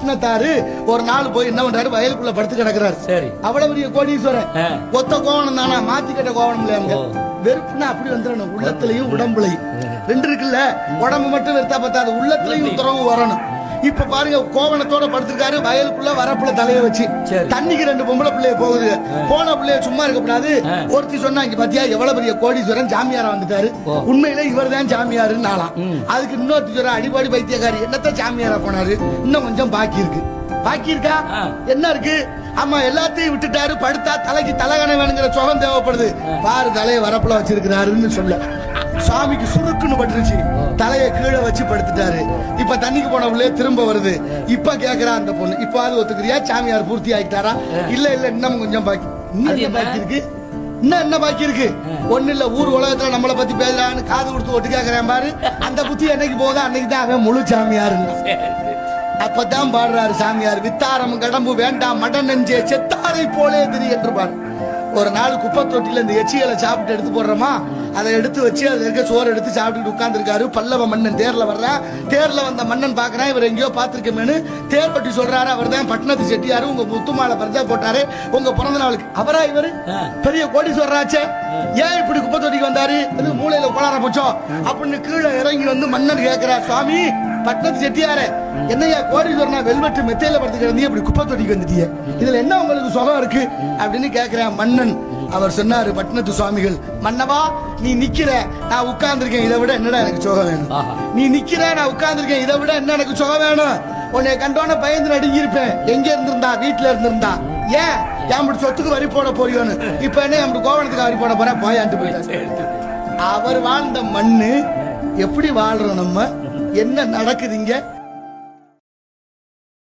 பட்டினத்தாரு ஒரு நாள் போய் என்ன பண்றாரு, வயலுக்குள்ள படுத்து கிடக்குறாரு. சரி. அவ்வளவு பெரிய கோடீஸ்வரன். ஒத்த கோவணம் தானா, மாத்திக்கிட்ட கோவணம் இல்லையா? வெறுப்புனா அப்படி வந்துடணும், உள்ளத்திலையும் உடம்புலையும் ரெண்டு இருக்குல்ல. உடம்பு மட்டும் வெறுத்தா பத்தாது, உள்ளத்திலையும் துறவு வரணும். இப்ப பாருங்க, கோவணத்தோட படுத்திருக்காரு, வயலுக்குள்ள வரப்புல தலைய வச்சு. தண்ணிக்கு 2 பொம்பளை பிள்ளைய போகுது. போன பிள்ளைய சும்மா இருக்கக்கூடாது. ஒருத்தி சொன்னா, இங்க பாத்தியா எவ்வளவு பெரிய கோடீஸ்வரன் ஜாமியாரா வந்துட்டாரு, உண்மையில இவர் தான் ஜாமியாருன்னு நாளாம். அதுக்கு இன்னொருத்தி சொல்ற, அடிபாடி பைத்தியக்காரி, என்னத்த ஜாமியாரா போனாரு, இன்னும் கொஞ்சம் பாக்கி இருக்கு. பாக்கி இருக்கா? என்ன இருக்கு? ஆமா, எல்லாத்தையும் விட்டுட்டாரு, படுத்தா தலைக்கு தலகணை வேணுங்கிற சுகம் தேவைப்படுது. பாரு தலையை வரப்புல வச்சிருக்கிறாருன்னு சொல்ல சாமிக்கு சுருக்குன்னு பட்டுருச்சு. தலையை கீழே வச்சு படுத்துட்டாரு. இப்ப தண்ணிக்கு போன உள்ளே திரும்ப வருது. இப்ப கேக்குறா அந்த பொண்ணு, இப்ப அது ஒத்துக்கிறியா, சாமியார் பூர்த்தி ஆயிட்டாரா? இல்ல இல்ல, இன்னும் கொஞ்சம் பாக்கி. இன்னும் என்ன பாக்கி இருக்கு? இன்னும் என்ன பாக்கி இருக்கு? ஒண்ணு இல்ல, ஊர் உலகத்துல நம்மளை பத்தி பேசுறான்னு காது கொடுத்து ஒட்டு கேக்குறேன் பாரு. அந்த புத்தி என்னைக்கு போதோ அன்னைக்கு தான் அவன் முழு சாமியாருன்னு. அப்பதான் பாடுறாரு சாமியார், வித்தாரம் கடம்பு வேண்டாம் மடன் நெஞ்சே செத்தாரை போலே திரி என்று பாரு. ஒரு நாள் குப்பை தொட்டில இந்த எச்சிகளை சாப்பிட்டு எடுத்து போடுறோமா, அதை எடுத்து வச்சு அதுல இருக்க சோறு எடுத்து சாப்பிட்டு உட்கார்ந்து இருக்காரு. பல்லவ மன்னன் தேர்ல வர்றான். தேர்ல வந்த மன்னன் பாக்குறான், இவர் எங்கேயோ பாத்திருக்கேன்னு. தேர் பற்றி சொல்றாரு, அவர் தான் பட்டணத்து செட்டியாரு, உங்க முத்துமாலை பரிசா போட்டாரு உங்க பிறந்த நாளுக்கு. அவரா இவரு? பெரிய கோடீஸ்வரராச்சே, ஏன் இப்படி குப்பை தொட்டிக்கு வந்தாரு? மூளையில கோளார போச்சோ அப்படின்னு கீழே இறங்கி வந்து மன்னன் கேட்கிறார், சுவாமி பட்டணத்து செட்டியாரே, என்னையா கோடீஸ்வரனா வெல்வெட்டு மெத்தையில படுத்து கிடந்தீங்க, இப்படி குப்பை தொட்டிக்கு வந்துட்டீங்க, இதுல என்ன உங்களுக்கு சுகம் இருக்கு அப்படின்னு கேட்கிறேன் மன்னன். அவர் சொன்னாரு, பட்டணத்து சுவாமிகள், மன்னவா நீ நிக்கிற, நான் உட்கார்ந்துருக்கேன், இதை விட என்னடா எனக்கு சுகம் வேணும்? நீ நிக்கிற, நான் உட்கார்ந்துருக்கேன், இதை விட என்ன எனக்கு சுகம் வேணும்? உன்னை கண்டோன்னு பயந்து நடுங்கி இருப்பேன். எங்க இருந்திருந்தா? வீட்டுல இருந்திருந்தா. ஏன் என் சொத்துக்கு வரி போட போறியோன்னு. இப்ப என்ன என் கோவணத்துக்கு வரி போட போறேன், போயாண்டு போயிட்டார். அவர் வாழ்ந்த மண்ணு எப்படி வாழ்றோம், நம்ம என்ன நடக்குதுங்க?